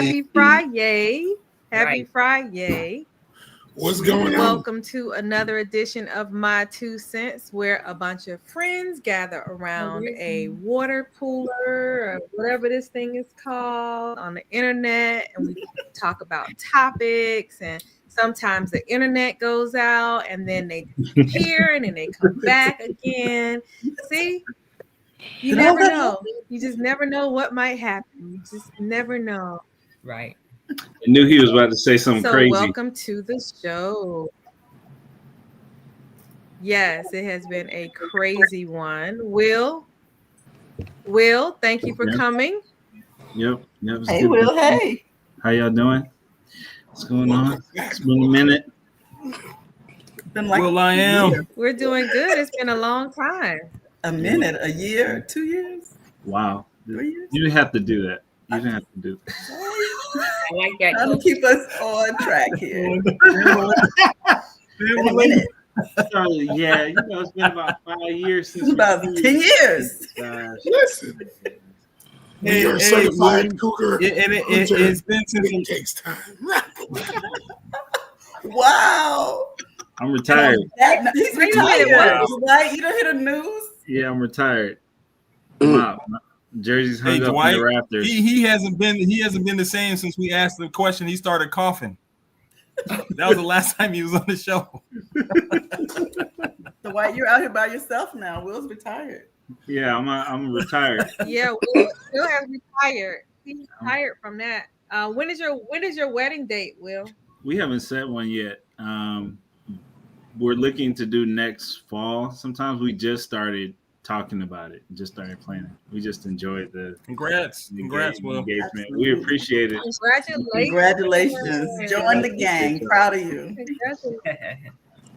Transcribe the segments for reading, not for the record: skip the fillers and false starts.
Happy Friday. Happy Friday. What's going on? Welcome to another edition of My Two Cents, where a bunch of friends gather around a water cooler or whatever this thing is called on the internet, and we talk about topics. And sometimes the internet goes out and then they disappear and then they come back again. See? You never know. You just never know what might happen. You just never know. Right. I knew he was about to say something crazy. Welcome to the show. Yes, it has been a crazy one. Will, thank you for coming. Yep. Hey, Will. Hey. How y'all doing? What's going on? It's been a minute. Will I am. We're doing good. It's been a long time. A minute, a year, 2 years. Wow. 3 years. You didn't have to do that. You didn't have to do that. I like that. Trying to keep us on track here. Yeah, it's been about 5 years since. It's about 10 years. Gosh. Listen. When you're a certified cougar, it's been since it takes time. Wow. I'm retired. He's retired. Right? You don't hear the news? Yeah, I'm retired. My jersey's hung up Dwight, in the rafters. He hasn't been the same since we asked the question. He started coughing. That was the last time he was on the show. Dwight, you're out here by yourself now. Will's retired. Yeah, I'm retired. Yeah, Will has retired. He's retired from that. When is your wedding date, Will? We haven't set one yet. We're looking to do next fall. Sometimes we just started talking about it, just started planning. We just enjoyed the Congrats, Will. Engagement. We appreciate it. Congratulations. Join the gang. Proud of you.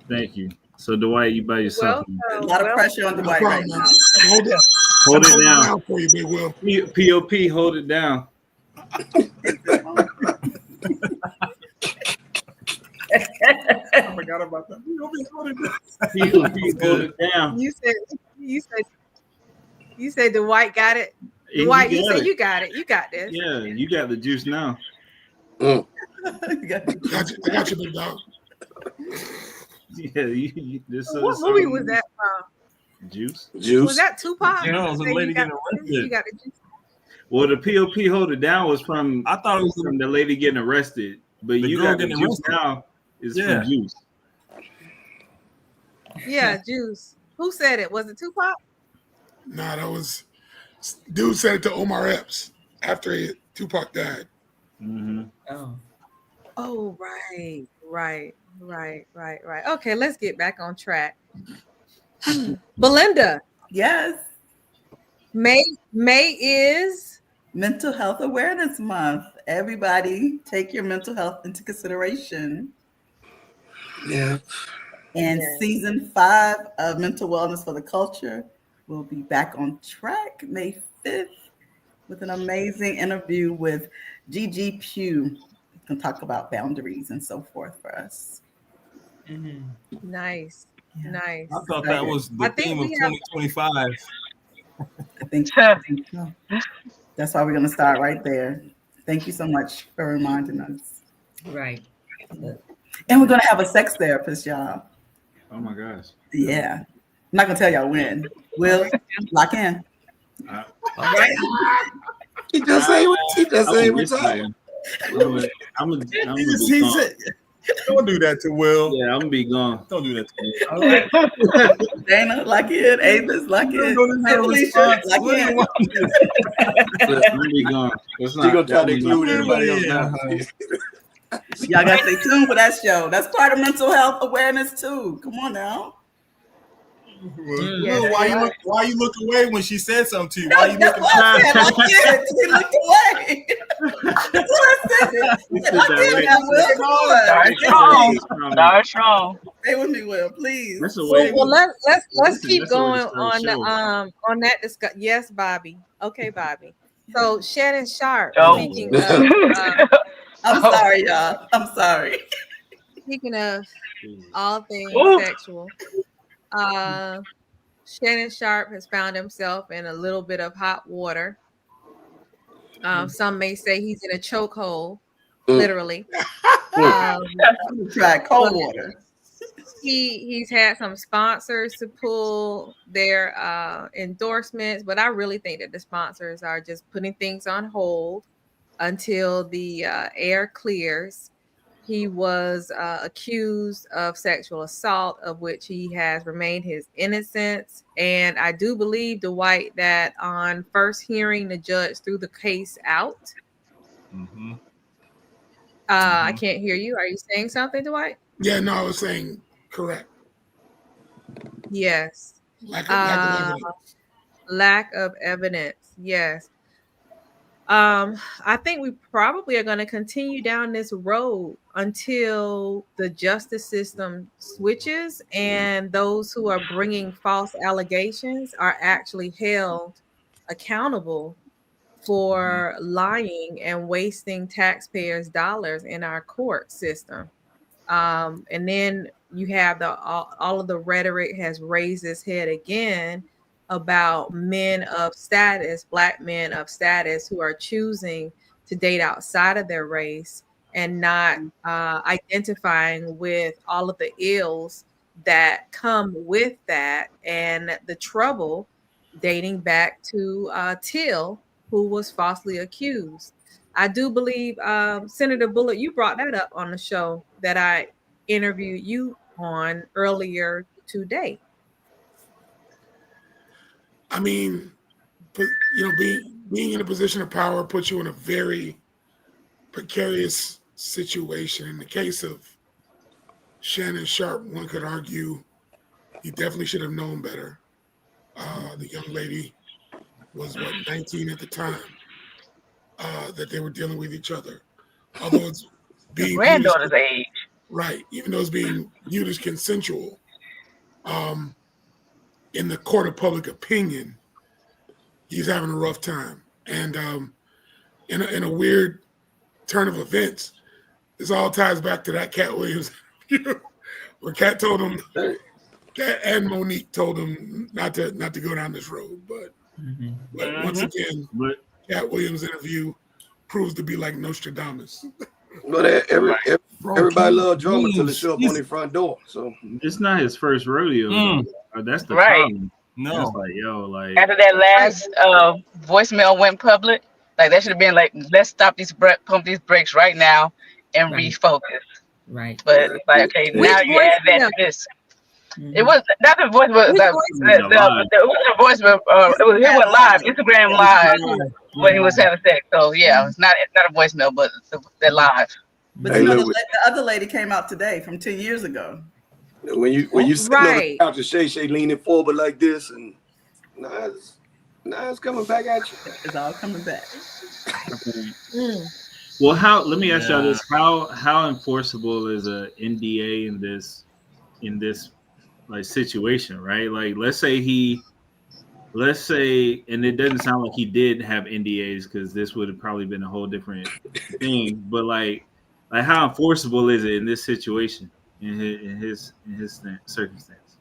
Thank you. So Dwight, you by yourself. A lot of pressure on Dwight right now. Hold it down for you, big Will. POP, hold it down. I forgot about that. Hold it down. You said Dwight got it. Dwight, you said you got it. You got this. Yeah, you got the juice now. I got you, big dog. Yeah, what movie was that from? Juice. Was that Tupac? Yeah, it was a lady getting arrested. You got the juice. Well, the POP hold it down was from. I thought it was from the lady getting arrested, but you got the juice now. Is from Juice. Yeah, Juice. Who said it? Was it Tupac? Nah, that was dude said it to Omar Epps after Tupac died. Mm-hmm. Oh, right. Okay, let's get back on track. Belinda. Yes. May is Mental Health Awareness Month. Everybody take your mental health into consideration. Yeah. And season 5 of Mental Wellness for the Culture will be back on track May 5th with an amazing interview with Gigi Pugh. We can talk about boundaries and so forth for us. Mm-hmm. Nice. I thought that was the theme of 2025. I think so. That's why we're going to start right there. Thank you so much for reminding us. Right. And we're going to have a sex therapist, y'all. Oh, my gosh. Yeah. I'm not going to tell y'all when. Will, lock in. All right. He just say retire. Don't do that to Will. Yeah, I'm gonna be gone. Don't do that to me. All right. Dana, lock in. Avis, lock in. Alicia, lock in. I'm gonna be gone. She gonna try to include everybody else now. Y'all gotta stay tuned for that show. That's part of mental health awareness too. Come on now. Will, why you look away when she said something to you? Why you looking away? He looked away. That's what I said. That's strong. Stay with me, Will, please. Well, let's keep going on that discussion. Yes, Bobby. Okay, Bobby. So Shannon Sharpe. Speaking of, I'm sorry, y'all. I'm sorry. Speaking of all things sexual. Shannon Sharpe has found himself in a little bit of hot water Some may say he's in a chokehold, Mm. literally. Try cold water. He's had some sponsors to pull their endorsements, but I really think that the sponsors are just putting things on hold until the air clears. He was accused of sexual assault, of which he has remained his innocence. And I do believe, Dwight, that on first hearing, the judge threw the case out. Mm-hmm. I can't hear you. Are you saying something, Dwight? Yeah, no, I was saying correct. Yes. Lack of evidence. Lack of evidence. Yes. I think we probably are going to continue down this road until the justice system switches and those who are bringing false allegations are actually held accountable for lying and wasting taxpayers' dollars in our court system. And then you have all of the rhetoric has raised its head again about men of status, Black men of status, who are choosing to date outside of their race and not identifying with all of the ills that come with that and the trouble dating back to Till, who was falsely accused. I do believe, Senator Bullock, you brought that up on the show that I interviewed you on earlier today. I mean, but being in a position of power puts you in a very precarious situation. In the case of Shannon Sharpe, one could argue he definitely should have known better. The young lady was 19 at the time that they were dealing with each other. Although it's being granddaughter's age, right, even though it's being viewed as consensual, in the court of public opinion, he's having a rough time. And in a weird turn of events, this all ties back to that Cat Williams interview where Cat told him, Cat and Monique told him not to go down this road. But once again, Cat Williams' interview proves to be like Nostradamus. But everybody loves drama until they show up on their front door. So it's not his first rodeo. That's the right? problem. No, it's like like after that last voicemail went public, like that should have been like, let's stop these pump these brakes right now and refocus. Right. But it's like, okay, now you add that to this. It was not the voice, but it wasn't a voice, but it was live, Instagram live when he was having sex. So yeah, it's not a voicemail, but they're live. But the other lady came out today from 10 years ago. When you sitting on the couch and Shay leaning forward like this, and now it's coming back at you. It's all coming back. Well, let me ask y'all this: how enforceable is a NDA in this like situation, right? Like, let's say, and it doesn't sound like he did have NDAs because this would have probably been a whole different thing. But like how enforceable is it in this situation, in his circumstance?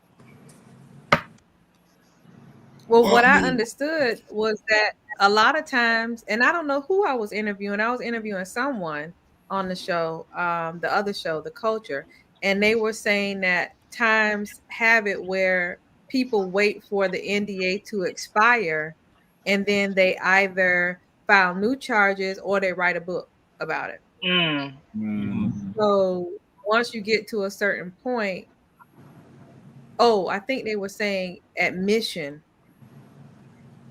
Well, what I understood was that a lot of times, and I don't know who I was interviewing. I was interviewing someone on the show, the other show, The Culture, and they were saying that times have it where people wait for the NDA to expire and then they either file new charges or they write a book about it. So once you get to a certain point, I think they were saying admission.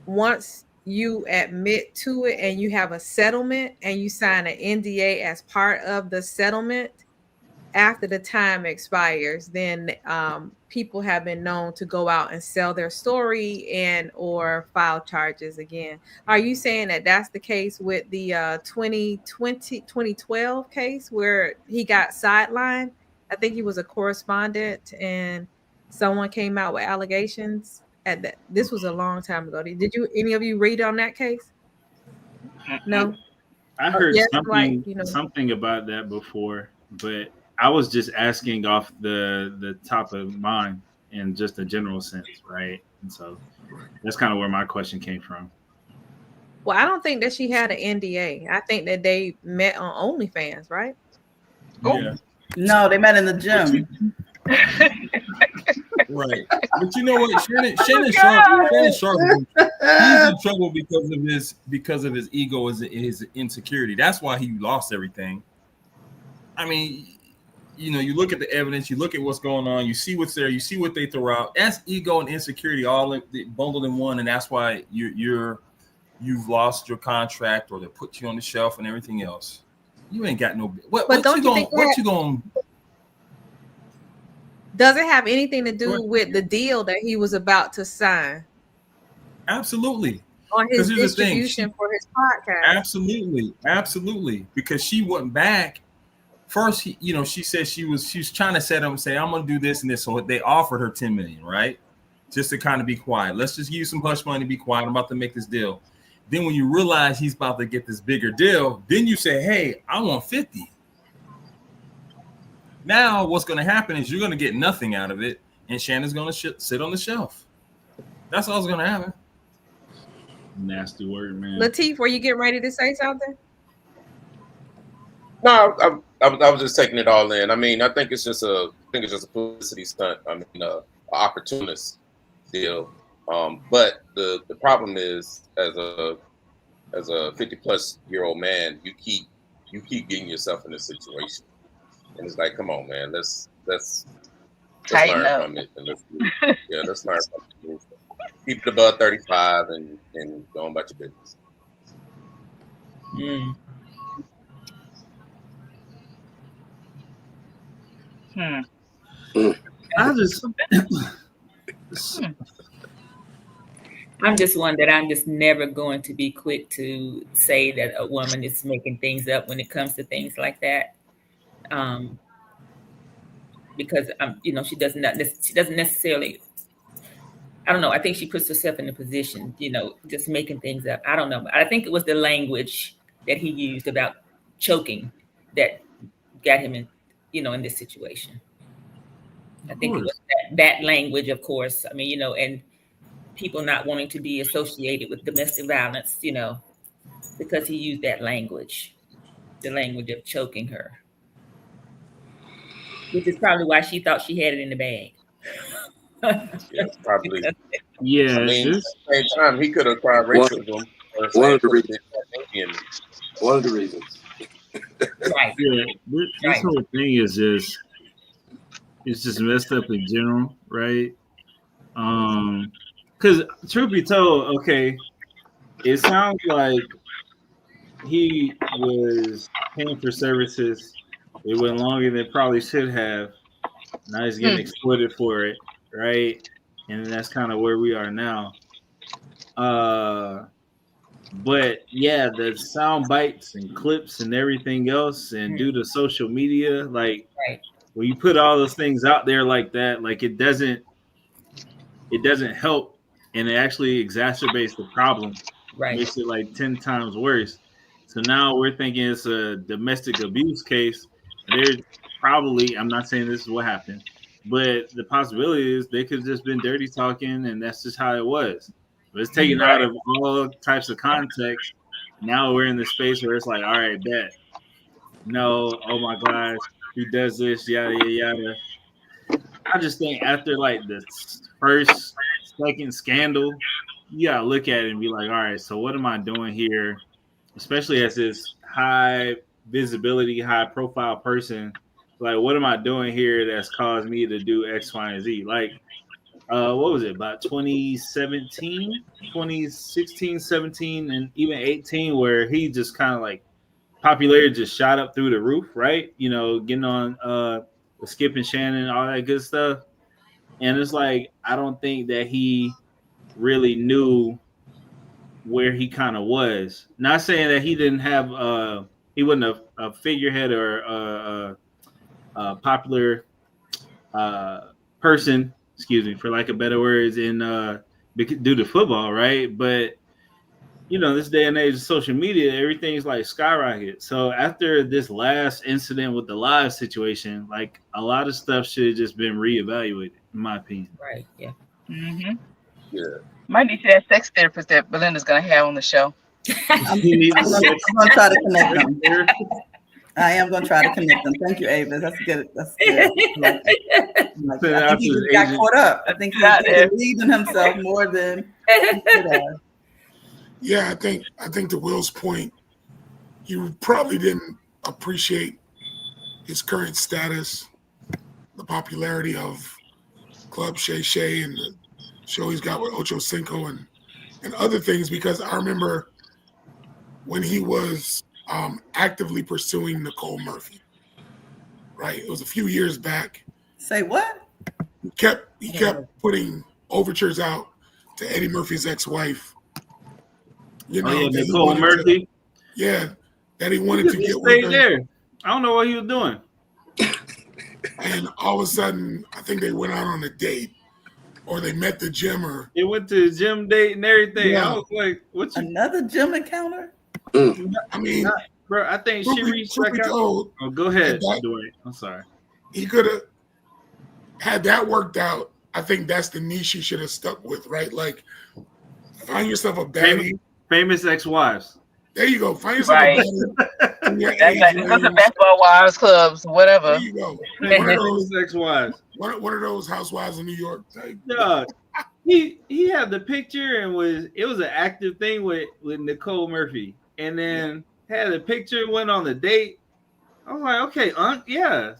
Once you admit to it and you have a settlement and you sign an NDA as part of the settlement, after the time expires, then people have been known to go out and sell their story and or file charges again. Are you saying that that's the case with the 2012 case where he got sidelined? I think he was a correspondent and someone came out with allegations at that. This was a long time ago. Did any of you read on that case? No. I heard something about that before, but I was just asking off the top of mind in just a general sense, right? And so that's kind of where my question came from. Well, I don't think that she had an NDA. I think that they met on OnlyFans, right? Yeah. No, they met in the gym. Right. But you know what? Shannon Sharpe, he's in trouble because of his ego, his insecurity. That's why he lost everything. I mean, you look at the evidence, you look at what's going on, you see what's there, you see what they throw out. That's ego and insecurity all bundled in one, and that's why you've lost your contract, or they put you on the shelf and everything else. You ain't got no. What you going? Does it have anything to do with the deal that he was about to sign? Absolutely. On his distribution for his podcast. Absolutely. Because she went back. First, she said she was trying to set him and say, I'm gonna do this and this. So they offered her $10 million, right? Just to kind of be quiet. Let's just use some hush money, be quiet. I'm about to make this deal. Then when you realize he's about to get this bigger deal, then you say, hey, I want 50. Now what's going to happen is you're going to get nothing out of it, and Shannon's going to sit on the shelf. That's all that's going to happen. Nasty word, man. Lateef, were you getting ready to say something? No, I was just taking it all in. I mean, I think it's just a publicity stunt. I mean, opportunist deal. But the problem is, as a 50-plus-year-old man, you keep getting yourself in this situation. And it's like, come on, man, let's learn from it. And let's learn from it. Keep it above 35 and go on about your business. I'm just one that I'm just never going to be quick to say that a woman is making things up when it comes to things like that. Because she doesn't necessarily. I don't know. I think she puts herself in a position, just making things up. I don't know. I think it was the language that he used about choking that got him in, in this situation. I think it was that language, of course. I mean, and people not wanting to be associated with domestic violence, because he used that language, the language of choking her. Which is probably why she thought she had it in the bag. Yeah, probably. Yeah. I mean, at the same time, he could have cried racism. One of the reasons. Right. Yeah. This whole thing is just messed up in general, right? Because truth be told, okay, it sounds like he was paying for services. It went longer than it probably should have. Now he's getting exploited for it, right? And that's kind of where we are now. But yeah, the sound bites and clips and everything else, and due to social media, like when you put all those things out there like that, like it doesn't help, and it actually exacerbates the problem. Right. Makes it like 10 times worse. So now we're thinking it's a domestic abuse case. There's probably, I'm not saying this is what happened, but the possibility is they could have just been dirty talking, and that's just how it was. But it's taken out of all types of context. Now we're in the space where it's like, all right, bet. No, oh my gosh, he does this, yada, yada, yada. I just think after like the first, second scandal, you gotta look at it and be like, all right, so what am I doing here? Especially as this high visibility, high profile person, like what am I doing here that's caused me to do X, Y, and Z? Like, what was it, about 2016, 17, and even 18, where he just kind of like popularity just shot up through the roof, right? Getting on Skip and Shannon, all that good stuff. And it's like, I don't think that he really knew where he kind of was. Not saying that he didn't have, he wasn't a figurehead or a popular person, excuse me, for lack of better words, in due to football, right? But this day and age of social media, everything's like skyrocket. So after this last incident with the live situation, like a lot of stuff should have just been reevaluated, in my opinion. Right. Yeah. Yeah. Yeah. Might need that sex therapist that Belinda's gonna have on the show. I'm going to try to connect them. I am going to try to connect them. Thank you, Ava. That's good. That's good. I think he just got caught up. I think he believed in himself more than he could have. Yeah, I think to Will's point, you probably didn't appreciate his current status, the popularity of Club Shay Shay and the show he's got with Ocho Cinco and other things, because I remember when he was actively pursuing Nicole Murphy, right? It was a few years back. Say what? He kept putting overtures out to Eddie Murphy's ex-wife. You know, Nicole Murphy. That he wanted to get with her. There. I don't know what he was doing. And all of a sudden, I think they went out on a date, or they met the gym, or they went to the gym date and everything. Yeah. I was like, "What's another gym encounter?" I mean, bro, I think she reached back out. Oh, go ahead, Dwayne. I'm sorry. He could have had that worked out. I think that's the niche you should have stuck with, right? Like, find yourself a baddie. Famous ex-wives. There you go. Find yourself a baddie. That's like the basketball wives clubs, whatever. There you go. One of those ex-wives. One of those housewives in New York type. Yeah. He had the picture and it was an active thing with Nicole Murphy, and then had a picture, went on the date. I was like, okay, yeah,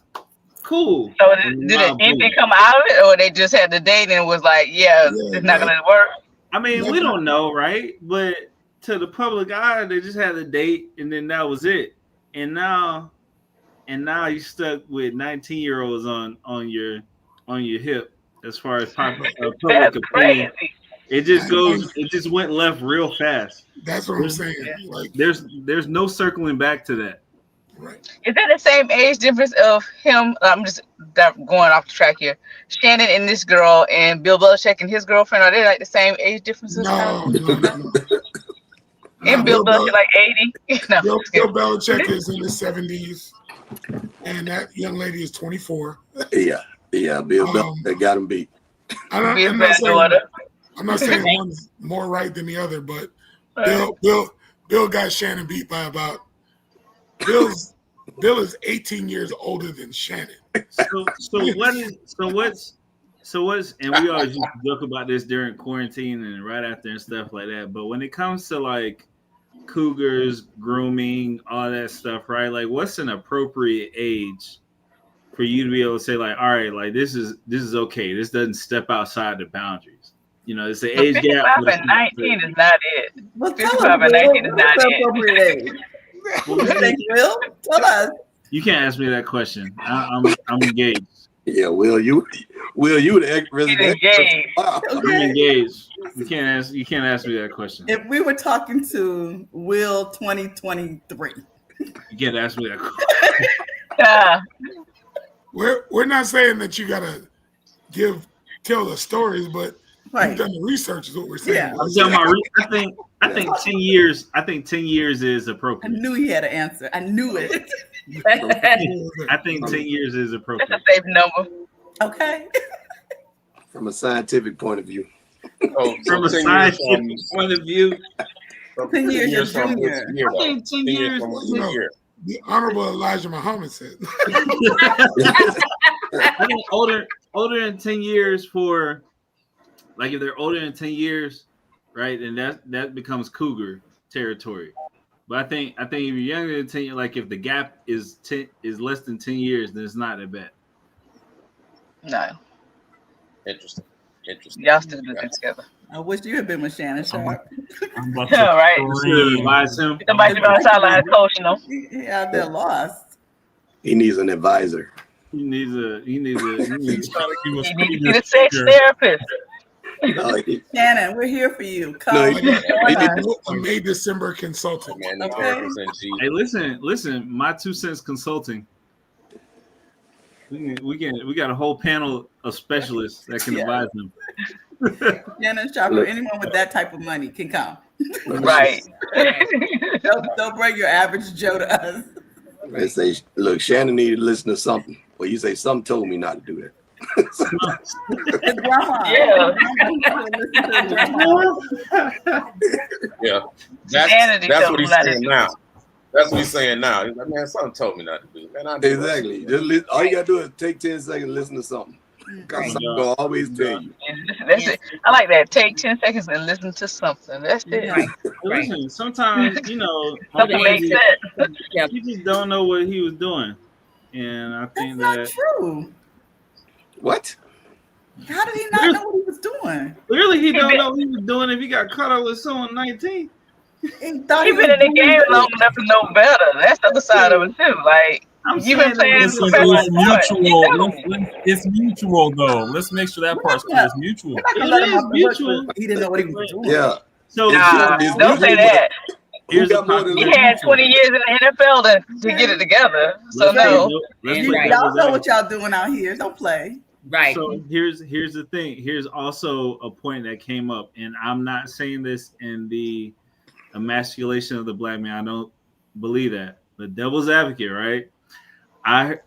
cool. So did anything come out of it, or they just had the date and it was like, it's not gonna work? I mean, we don't know, right? But to the public eye, they just had the date, and then that was it. And now you stuck with 19-year-olds on your hip as far as public opinion. It just went left real fast. That's what I'm saying. Like, there's no circling back to that. Right. Is that the same age difference of him? I'm just going off the track here. Shannon and this girl, and Bill Belichick and his girlfriend, are they like the same age differences? No. And Bill Belichick like 80. No, Bill Belichick is in his 70s, and that young lady is 24. Yeah. Bill Belichick got him beat. I'm not saying one's more right than the other, but Bill got Shannon beat by about. Bill is 18 years older than Shannon. So what's and we always used to joke about this during quarantine and right after and stuff like that. But when it comes to like cougars, grooming, all that stuff, right? Like, what's an appropriate age for you to be able to say, like, all right, like this is okay. This doesn't step outside the boundaries. You know, it's the age gap. 55 and 19 is not it. 55 and 19 is not it. Will, tell us. You can't ask me that question. I'm engaged. Yeah, Will, you the resident. I'm engaged. You can't ask me that question. If we were talking to Will 2023, you can't ask me that question. We're not saying that you gotta tell the stories, but you've done the research is what we're saying. Yeah. I'm talking about, I think 10 years. I think 10 years is appropriate. I knew he had an answer. I knew it. I think 10 years is appropriate. That's a safe number. Okay. From a scientific point of view. From a scientific point of view. 10 years your junior. I think 10 years. The Honorable Elijah Muhammad said. I think older than 10 years for, like, if they're older than 10 years, right, and that becomes cougar territory. But I think if you're younger than 10 years, like if the gap is less than 10 years, then it's not that bad. No. Interesting. Y'all still do it together. I wish you had been with Shannon Sharpe. Yeah, right. Advise him. Somebody should be on the sideline coaching them. Yeah, they're lost. He needs an advisor. He needs a sex therapist. Shannon, we're here for you. Come. A May December consultant. Okay. Hey, listen. My 2 cents consulting. We got a whole panel of specialists that can advise them. Shannon Sharpe, anyone with that type of money can come. Right. Don't bring your average Joe to us. They say, look, Shannon needed to listen to something. Well, you say, something told me not to do that. Grandma. Yeah. Yeah. That's what he's saying now. That's what he's saying now. He's like, man, something told me not to do. Man, exactly. Just all you gotta do is take 10 seconds and listen to something. Because something will always tell you. That's it. I like that. Take 10 seconds and listen to something. That's it. Right. Listen, sometimes, Something makes sense. He just don't know what he was doing. And I think that's not true. What? How did he not know what he was doing? Clearly, he don't know what he was doing if he got caught up with someone 19. He been in the game long enough to know better. That's the other side of it too. Like you've been playing. It's mutual though. Let's make sure that part's clear. It's mutual. It is mutual. He didn't know what he was doing. Yeah. So don't say that. He had 20 years in the NFL to get it together. So no. Y'all know what y'all doing out here. Don't play. Right. So here's the thing. Here's also a point that came up, and I'm not saying this in the emasculation of the black man. I don't believe that. The devil's advocate, right? I'm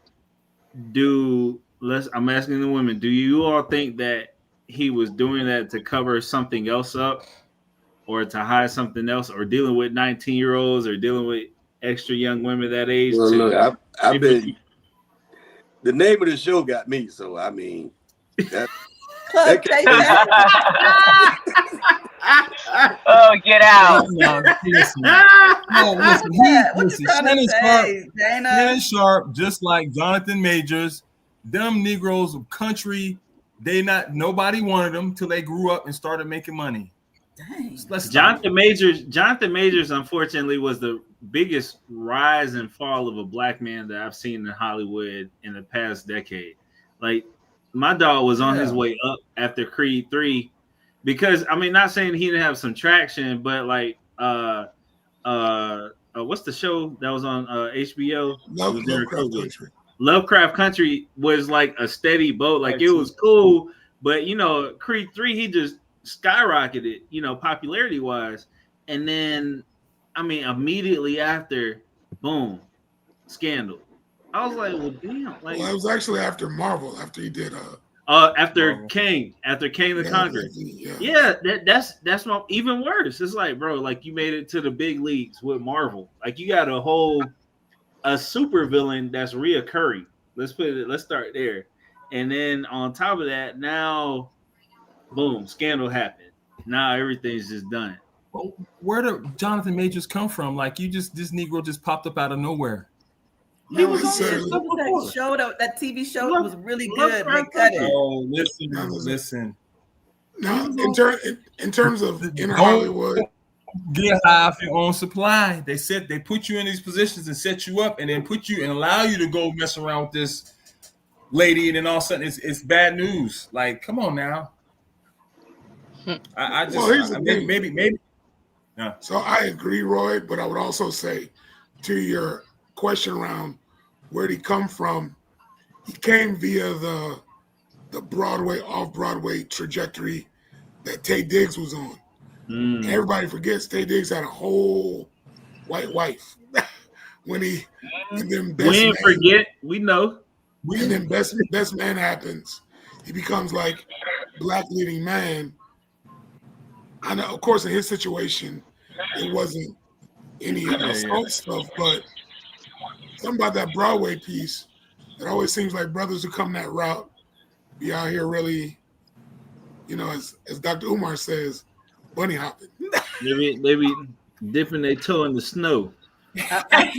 asking the women, do you all think that he was doing that to cover something else up or to hide something else or dealing with 19-year-olds or dealing with extra young women that age? Well, look, I've been the name of the show got me, so I mean oh, get out. Listen. Shannon Sharpe, just like Jonathan Majors, them Negroes of country, nobody wanted them till they grew up and started making money. Dang. Jonathan Majors, unfortunately, was the biggest rise and fall of a black man that I've seen in Hollywood in the past decade. Like, my dog was on his way up after Creed 3 because, I mean, not saying he didn't have some traction, but like, what's the show that was on HBO? Lovecraft Country. Lovecraft Country was like a steady boat. Like, it was cool, but, Creed 3, he just skyrocketed, popularity wise. And then, I mean, immediately after, boom, Scandal. I was like, well, damn. Like, it was actually after Marvel, after he did after King the Conqueror. Yeah, that's even worse. It's like, bro, like you made it to the big leagues with Marvel. Like you got a super villain that's reoccurring. Let's start there. And then on top of that, now boom, Scandal happened. Now everything's just done. Well, where did Jonathan Majors come from? Like this Negro just popped up out of nowhere. He was on that TV show was really good. They cut it. Oh, listen. Now, in terms of in Hollywood, get high off your own supply. They said they put you in these positions and set you up, and then put you and allow you to go mess around with this lady, and then all of a sudden it's bad news. Like, come on now. Maybe. Yeah. So I agree, Roy, but I would also say to your question around where'd he come from, he came via the Broadway, off-Broadway trajectory that Taye Diggs was on. Everybody forgets Taye Diggs had a whole white wife when he and then we know. And then best man happens. He becomes like black leading man. I know, of course, in his situation, it wasn't any assault stuff, but something about that Broadway piece, it always seems like brothers who come that route be out here really, as Dr. Umar says, bunny hopping. They be dipping their toe in the snow. I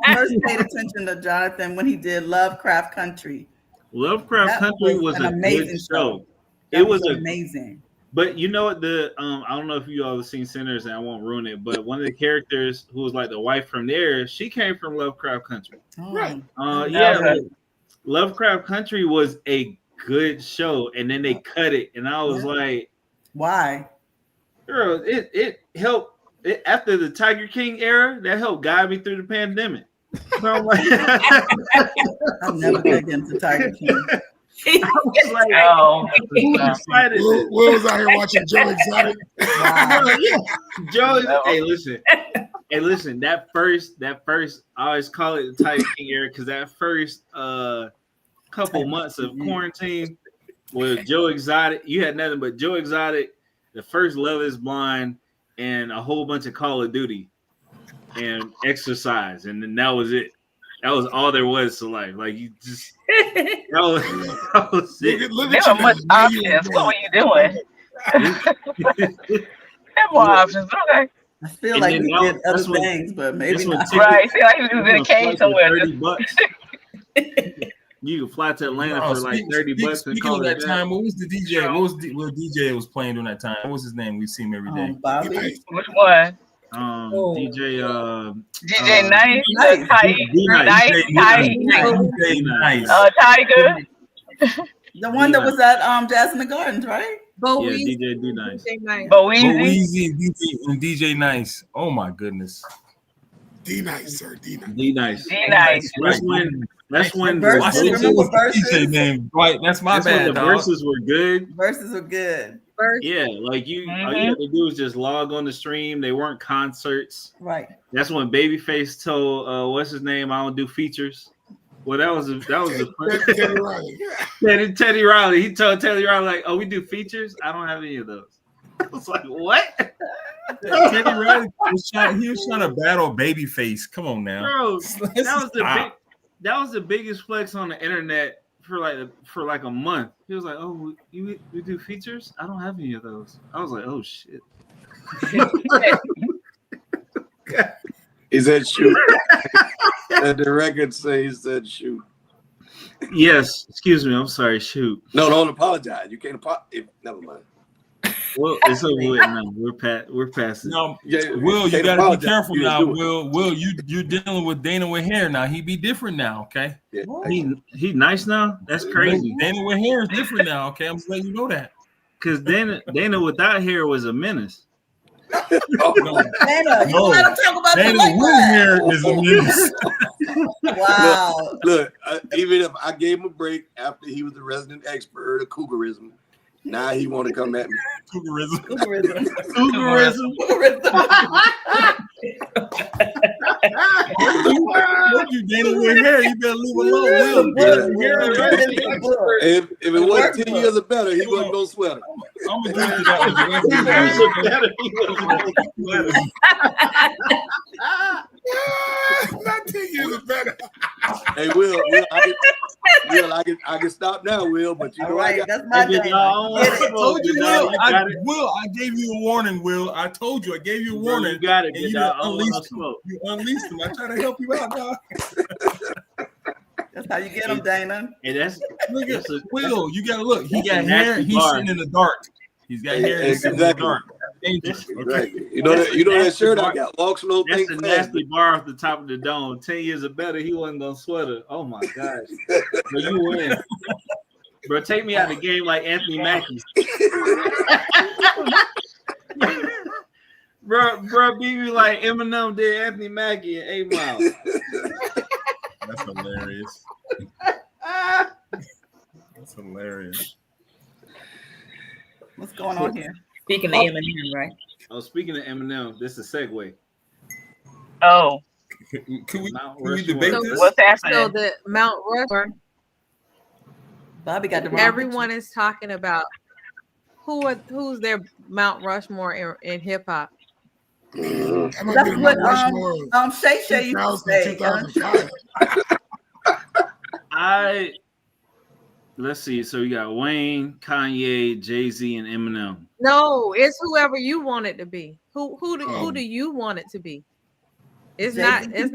first paid attention to Jonathan when he did Lovecraft Country. Lovecraft Country was an amazing show. It was amazing. But you know what, I don't know if you all have seen Sinners, and I won't ruin it, but one of the characters who was like the wife from there, she came from Lovecraft Country. Right. Lovecraft Country was a good show, and then they cut it, and I was like, why? Girl, it helped after the Tiger King era, that helped guide me through the pandemic. So I'm like, I'll never get into Tiger King. I was like, Will was out here watching Joe Exotic. Joe, hey, listen. That first, I always call it the Tiger King era because that first couple months of quarantine with Joe Exotic, you had nothing but Joe Exotic, the first Love Is Blind, and a whole bunch of Call of Duty and exercise, and then that was it. That was all there was to life. Like you just that was it. There were much options. What were you doing? There were options. Okay. I feel like we did other things, but maybe not. Right. Feel like he was in a cave somewhere. $30. You can fly to Atlanta for like $30. Speaking of that time, what was the DJ? What DJ was playing during that time? What was his name? We see him every day. Bobby. Which one? DJ DJ Nice. Tiger. The one that was at Jazz in the Gardens, right? Yeah, DJ D Nice. Boweezy and DJ Nice. Oh my goodness. D Nice, sir. D Nice. D Nice. D Nice. That's when Verses. DJ name. Right, that's my bad. The verses were good. Verses were good. Yeah, like all you had to do was just log on the stream. They weren't concerts. Right. That's when Babyface told what's his name, I don't do features. Well, that was Teddy Riley. Teddy Riley. He told Teddy Riley, like, oh, we do features? I don't have any of those. I was like, what? Teddy Riley was trying to battle Babyface. Come on now. Bro, that was the biggest flex on the internet for like a month. He was like, oh, we do features? I don't have any of those. I was like, oh shit. He said shoot. And the record says he said shoot. Yes, excuse me. I'm sorry. Shoot. No, don't apologize. You can't apologize. Never mind. Well, it's over with now. We're past it. No, Will, you gotta be careful now. Will, you're dealing with Dana with hair now. He be different now, okay? Yeah. He nice now. That's crazy. Dana with hair is different now, okay? I'm just letting you know that. Because Dana without hair was a menace. Dana, you let him talk about Dana with hair is a menace. Wow. Look, even if I gave him a break after he was the resident expert of cougarism, now he want to come at me. Cougarism. What you Dana with hair? You better leave alone. If it wasn't 10 years or better, he wasn't no sweater. I'm gonna give you that. Not 10 years or better. Hey, Will, I can stop now, Will, but you know right, that's my thing. I told you, Will. I gave you a warning, Will. I told you, I gave you a warning. You got it. And you unleashed him. You unleashed him. I try to help you out, dog. That's how you get him, Dana. And that's Will. You gotta look. He got hair. He's sitting in the dark. He's got hair. He's in the dark. Okay. You know that shirt I got. Walk slow. That's a nasty bar off the top of the dome. 10 years or better, he wasn't gonna sweat it. Oh my gosh. But you win. Bro, take me out of the game like Anthony Mackie. bro, beat me like Eminem did Anthony Mackie in 8 Mile. That's hilarious. That's hilarious. What's going on here? Speaking of Eminem, right? Oh, speaking of Eminem, this is a segue. Oh. Can we debate this? What's happening? So the Mount Rushmore. Bobby got the wrong Everyone picture. is talking about who's their Mount Rushmore in hip hop. That's what Shay used to say. 2005. Let's see. So we got Wayne, Kanye, Jay-Z, and Eminem. No, it's whoever you want it to be. Who do you want it to be? It's not these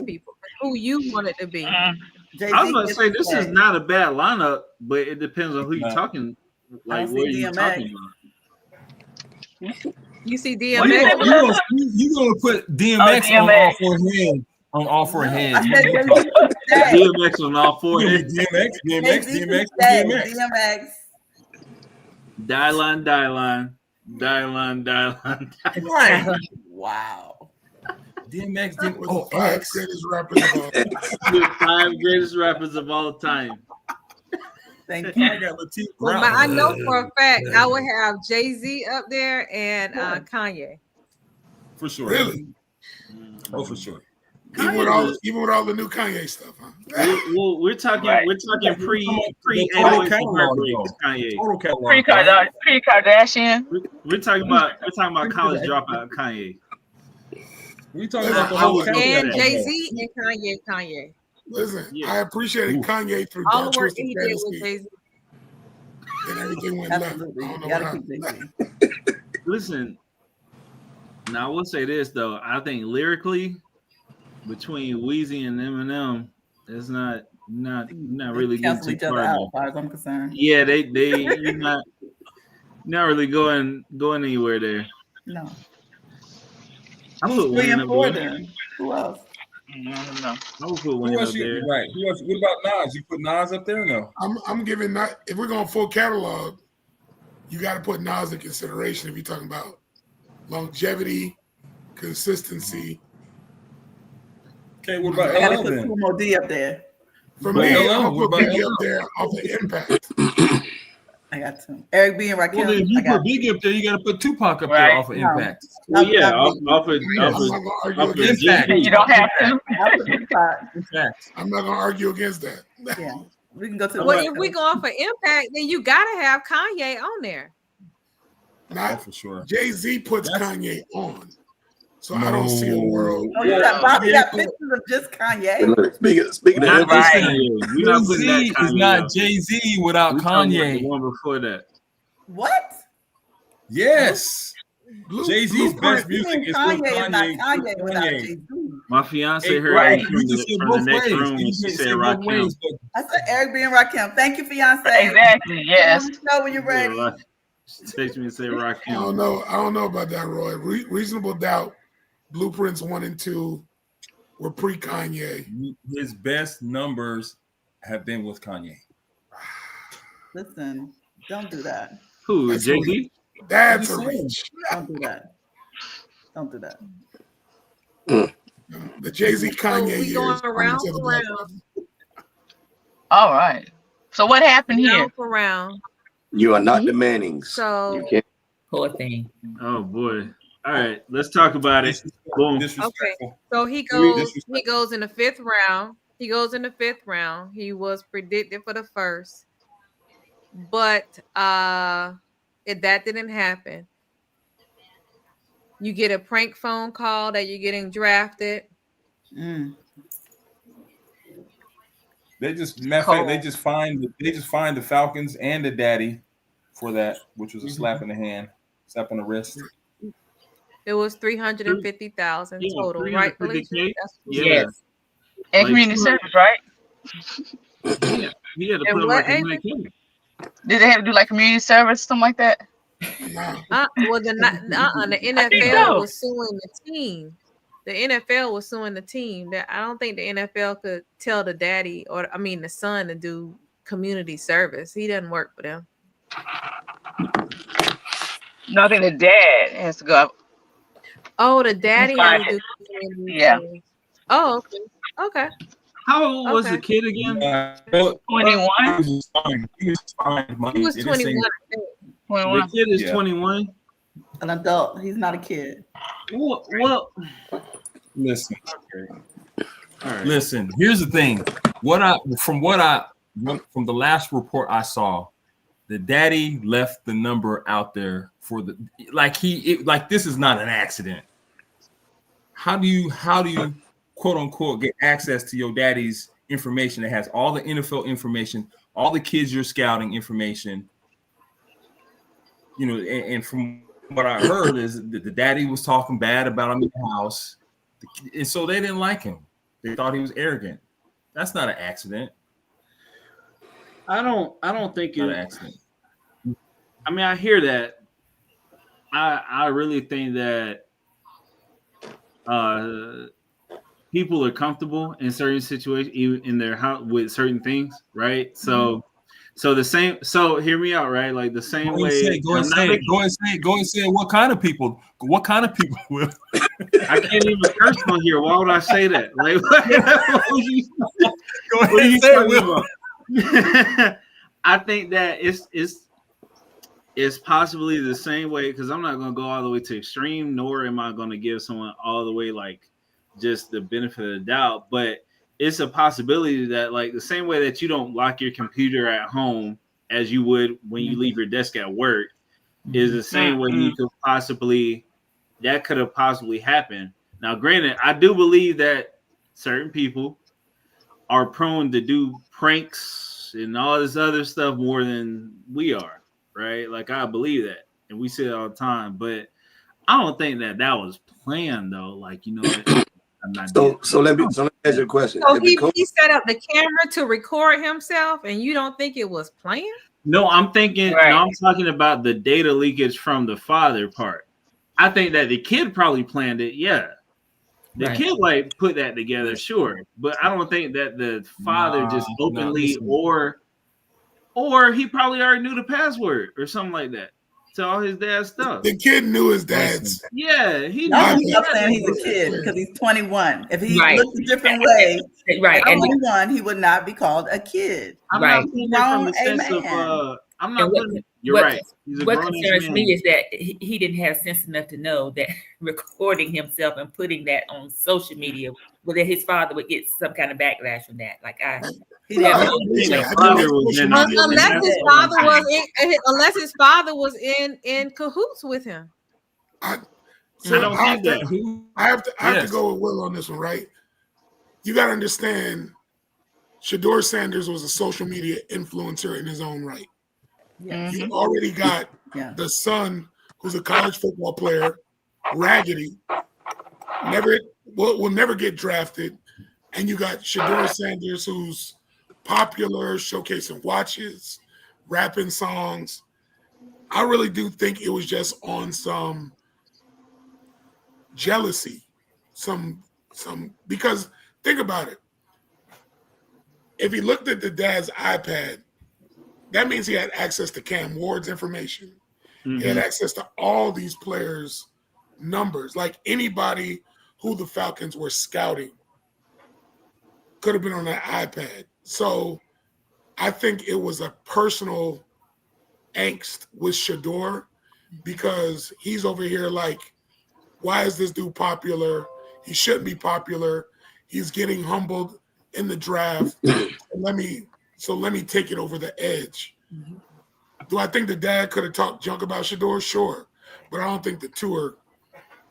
people. It's who you want it to be. I was going to say this is not a bad lineup, but it depends on who you're talking. Like what are you talking about? You see DMX? You're gonna put DMX on all four heads. DMX on all four heads. DMX. Die line. Wow. DMX. Five greatest rappers of all time. 5 greatest rappers of all time. Thank you. I know for a fact I would have Jay-Z up there and Kanye. For sure. Really? Oh, for sure. Even with all the new Kanye stuff, huh? We're talking pre Kanye. Pre-Kardashian. We're talking about college dropout Kanye. We talking about the whole and Jay-Z and Kanye. Listen, I appreciated Kanye through all Dark the work Twisted he did Fantasy, with Jay-Z. and everything went left. I don't know what happened. Listen, now I will say this though. I think lyrically, between Weezy and Eminem, it's not really cancel each other out, as far as I'm concerned. Yeah, they you're not really going anywhere there. No. Who's 3 and 4 then? Who else? I would put Wayne up there. Right. Who else? What about Nas? You put Nas up there or no? I'm giving that. If we're going full catalog, you got to put Nas in consideration if you're talking about longevity, consistency. Okay, what about I LL put then? Kumo D up there. For me, I'm gonna put Biggie up there off the impact. I got to. Eric B and Rakim. Well, if you put Biggie up there, you got to put Tupac up there off of impact. Well, yeah, off of impact. You don't have to. I'm not gonna argue against that. Yeah, we can go to. Well, if we go off of impact, then you gotta have Kanye on there. Not for sure. Jay-Z puts Kanye on, so I don't see a world. Oh, you got Bobby got pictures of just Kanye. Speaking of Jay-Z is not Jay-Z without Kanye. The one before that. What? Yes. Jay-Z's best music is with Kanye. Kanye. Without Jay-Z. My fiance heard me from the next room when she said Rakim. I said Eric B and Rakim. Thank you, fiance. Exactly. Yes. Know when you're ready. She texted me and said Rakim. I don't know about that, Roy. Reasonable Doubt, Blueprints 1 and 2 were pre-Kanye. His best numbers have been with Kanye. Listen, don't do that. Who? Jay-Z? That's a reach. Don't do that. Don't do that. The Jay-Z Kanye we years. going around. All right. So what happened here? Around. You are not the Mannings. So you can't. Poor thing. Oh boy. All right, let's talk about it. Boom. Okay. So he goes in the 5th round. He goes in the 5th round. He was predicted for the first. But that didn't happen. You get a prank phone call that you're getting drafted. They just find the Falcons and the daddy for that, which was a slap in the hand, slap on the wrist. It was 350,000 total, right, Felicia? Yes. And community service, right? Yeah. He had to put what him like Did they have to do like community service, something like that? Well, the NFL was suing the team. The NFL was suing the team. That I don't think the NFL could tell the daddy the son to do community service. He doesn't work for them. No, I think the dad has to go. Oh, the daddy has to do community service. Oh, okay. How old was the kid again? 21. He was 21. The kid is 21. An adult. He's not a kid. Well, listen. Right. Listen. Here's the thing. From the last report I saw, the daddy left the number out there for this is not an accident. How do you quote unquote get access to your daddy's information that has all the NFL information, all the kids you're scouting information? And from what I heard is that the daddy was talking bad about him in the house, and so they didn't like him. They thought he was arrogant. That's not an accident. I don't think it's an accident. I mean, I hear that. I really think that people are comfortable in certain situations, even in their house with certain things, right? So the same. So hear me out, right? Like the same way. Go and say it. What kind of people? What kind of people will? I can't even curse on here. Why would I say that? Like, go ahead and say it, Will. I think that it's possibly the same way, because I'm not going to go all the way to extreme, nor am I going to give someone all the way like just the benefit of the doubt, but it's a possibility that, like, the same way that you don't lock your computer at home as you would when you leave your desk at work, is the same way you could possibly, that could have possibly happened. Now, granted, I do believe that certain people are prone to do pranks and all this other stuff more than we are, right? Like, I believe that, and we say it all the time, but I don't think that was planned, though. Like, you know, I'm not. So let me ask you a question. So he set up the camera to record himself, and you don't think it was planned? No, I'm thinking. Right. No, I'm talking about the data leakage from the father part. I think that the kid probably planned it. Yeah, the kid like put that together, sure, but I don't think that the father just openly or he probably already knew the password or something like that to all his dad's stuff. The kid knew his dad's. Yeah, he knew. I'm saying he's a kid because he's 21. If he looked a different way, at 21, he would not be called a kid. I'm not putting it from the sense of. I'm not putting. You're right. What concerns me is that he didn't have sense enough to know that recording himself and putting that on social media, well, that his father would get some kind of backlash from that. Like unless his father was in cahoots with him. I have to go with Will on this one, right? You got to understand, Shedeur Sanders was a social media influencer in his own right. You already got the son, who's a college football player, raggedy, will never get drafted, and you got Shedeur Sanders, who's popular, showcasing watches, rapping songs. I really do think it was just on some jealousy, some because think about it. If he looked at the dad's iPad, that means he had access to Cam Ward's information. Mm-hmm. He had access to all these players' numbers. Like anybody who the Falcons were scouting could have been on that iPad. So I think it was a personal angst with Shedeur because he's over here like, why is this dude popular? He shouldn't be popular. He's getting humbled in the draft. Let me take it over the edge. Mm-hmm. Do I think the dad could have talked junk about Shedeur? Sure. But I don't think the two are.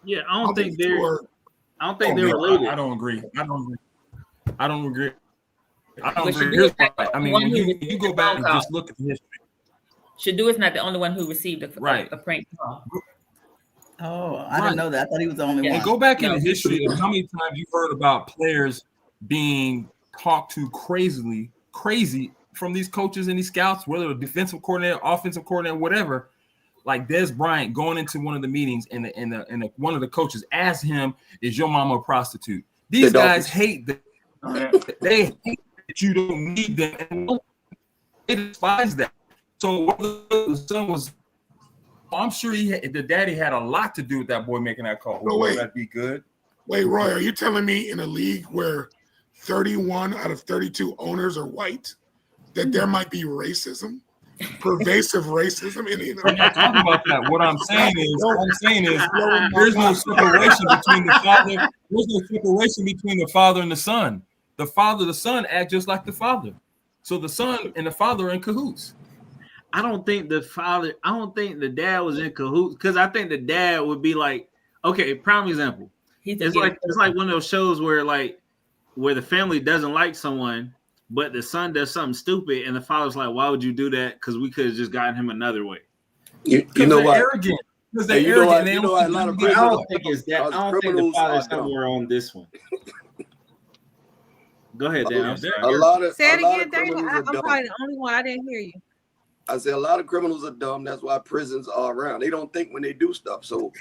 Yeah, I don't think they're related. I don't agree. Here's why. I mean, when you go back and just look at the history. Shedeur is not the only one who received a prank call. Oh, I didn't know that. I thought he was the only one. And go back in the history of how many times you heard about players being talked to crazy from these coaches and these scouts, whether a defensive coordinator, offensive coordinator, whatever. Like Des Bryant going into one of the meetings and one of the coaches asked him, "Is your mama a prostitute?" These guys hate that. They hate that you don't need them. And they despise that. So the son was. I'm sure the daddy had a lot to do with that boy making that call. No, wait. That'd be good. Wait, Roy, are you telling me in a league where 31 out of 32 owners are white that there might be racism, pervasive racism in the I'm not talking about that. What I'm saying is there's no separation between the father. There's no separation between the father and the son. The son act just like the father. So the son and the father are in cahoots. I don't think the dad was in cahoots because I think the dad would be like, okay, prime example. It's like one of those shows where the family doesn't like someone, but the son does something stupid, and the father's like, "Why would you do that? Because we could have just gotten him another way." You know what? Arrogant. Because they're arrogant. I don't think it's that. I don't think the father's somewhere on this one. Go ahead, Dan. Say it again, Dana. I'm probably the only one. I didn't hear you. I say a lot of criminals are dumb. That's why prisons are around. They don't think when they do stuff. So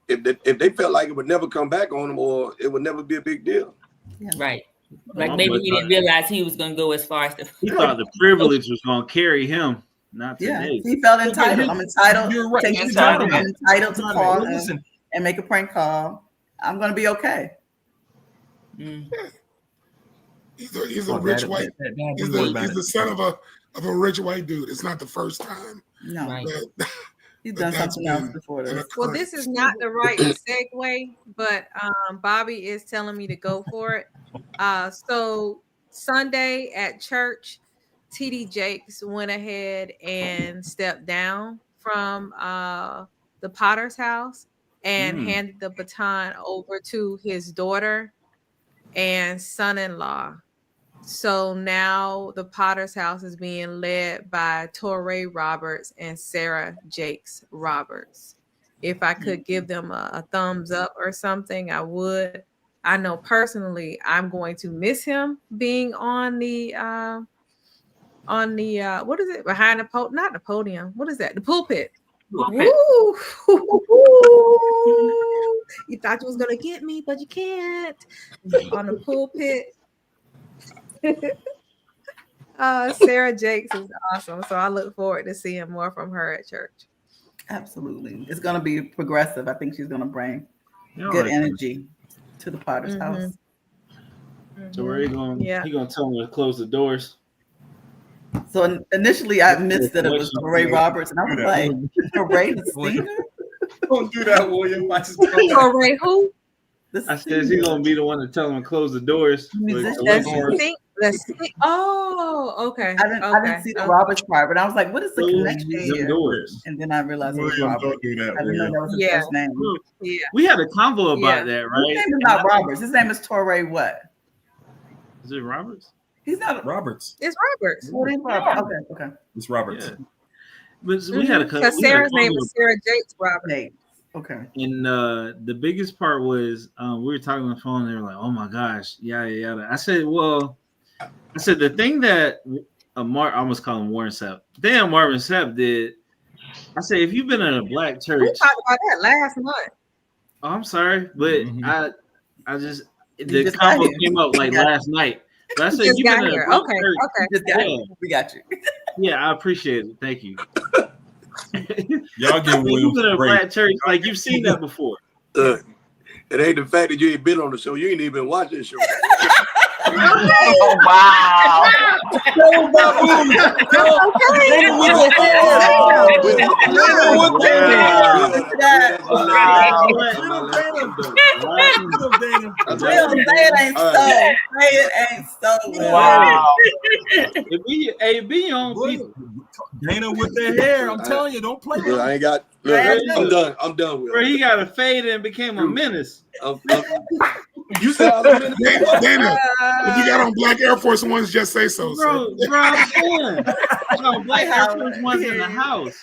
if they felt like it would never come back on them or it would never be a big deal. Yeah. Right. Like maybe he didn't realize he was going to go as far as he thought the privilege was going to carry him. Not today. He felt entitled. I'm entitled. You're right. I'm entitled to call him and make a prank call. I'm going to be okay. Mm. He's a rich white. He's the son of a rich white dude. It's not the first time. No. He's done something else before this. Well, this is not the right segue, but Bobby is telling me to go for it. So Sunday at church, TD Jakes went ahead and stepped down from the Potter's house and handed the baton over to his daughter and son-in-law. So now the Potter's house is being led by Torrey Roberts and Sarah Jakes Roberts. If I could give them a thumbs up or something, I would. I know personally I'm going to miss him being on the what is it, behind the podium? Not the podium. What is that? The pulpit. Woo! You thought you was gonna get me, but you can't. On the pulpit. Sarah Jakes is awesome, so I look forward to seeing more from her at church. Absolutely, it's going to be progressive. I think she's going to bring good energy to the Potter's house. So where he going? Yeah, he gonna tell me to close the doors. So initially, I missed that it was Torrey Roberts, and I was like, "Torrey the singer." Don't do that, William. Torrey who? I said he's gonna be the one to tell him to close the doors. Oh, okay. I didn't see the Roberts part, but I was like, "What is the connection here?" Doors. And then I realized it was Roberts. Don't do that. I didn't know that was his first name. Yeah, we had a convo about that, right? His name is not Roberts. His name is Torrey. What? Is it Roberts? He's not Roberts. It's Roberts. Okay. It's Roberts. Yeah. But we had a because Sarah's name was Sarah Jakes Roberts. Okay. And the biggest part was we were talking on the phone. And they were like, "Oh my gosh, yada yada." I said, the thing that I almost call him Warren Sapp. The thing that Marvin Sapp did. I said, if you've been in a black church, we talked about that last month. Oh, I'm sorry, but I just the combo came up like last night. But I said, you've been in a black church. We got you. Yeah, I appreciate it. Thank you. Y'all get You've been in a black church, like you've seen that before. It ain't the fact that you ain't been on the show. You ain't even watching the show. Oh, wow. It ain't so. Wow. It be on people. Dana with their hair. I'm telling you, don't play with I ain't got. Look, I'm done with it. Bro, he got a fade and became a menace. You said I was in Dana, if you got on black Air Force Ones, just say so. Bro, I'm saying. Black Air Force Ones in the house.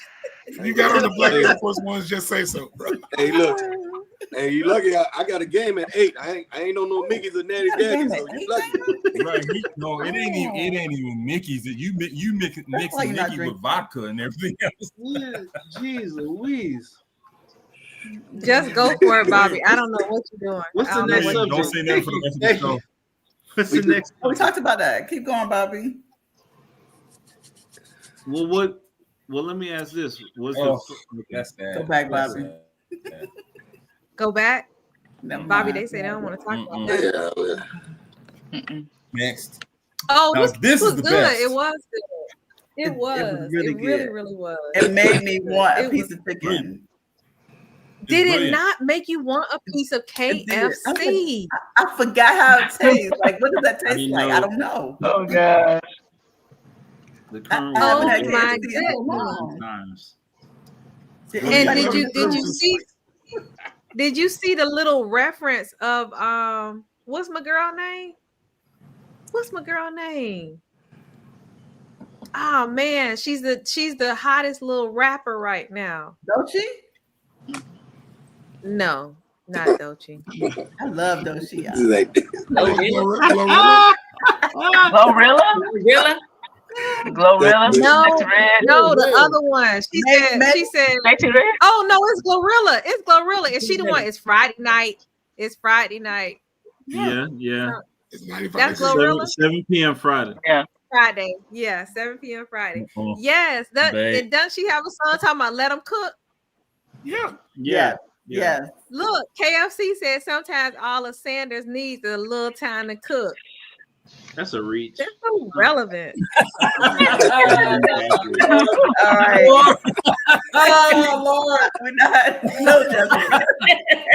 If you got on the black Air Force Ones, just say so, bro. Hey, look. Hey, you lucky. I got a game at 8. I ain't on no Mickey's or Natty Daddy, so you lucky. Right. No, it ain't even Mickey's. You mix Mickey with vodka and everything else. Yeah, jeez Louise. Just go for it, Bobby. I don't know what you're doing. What's the next subject? Don't say that for the rest of the show. What's the next? We talked about that. Keep going, Bobby. Well, let me ask this. That's that. Go back, Bobby. Go back. No, Bobby, they say they don't want to talk about that. Next. Oh, Now, this is was the good. best. It was good. It was. It really was. It made me want a piece of chicken. Did it not make you want a piece of KFC? I forgot how it tastes. Like, what does that taste like? I don't know. Oh, gosh. Oh, my goodness. And did you see the little reference of what's my girl name? Oh man, she's the hottest little rapper right now. Doechii? No, not Doechii. I love Doechii. Glorilla? No, the other one. She said. Oh no, it's Glorilla. It's Glorilla. Is she the one? It's Friday night. Yeah. That's Glorilla. 7 p.m. Friday. Yeah. Friday. Yeah, 7 p.m. Friday. Yes. Doesn't she have a song talking about let them cook? Yeah. Look, KFC said sometimes all of Sanders needs is a little time to cook. That's a reach. That's so relevant. All right. Oh Lord, we're not. No, Jessica.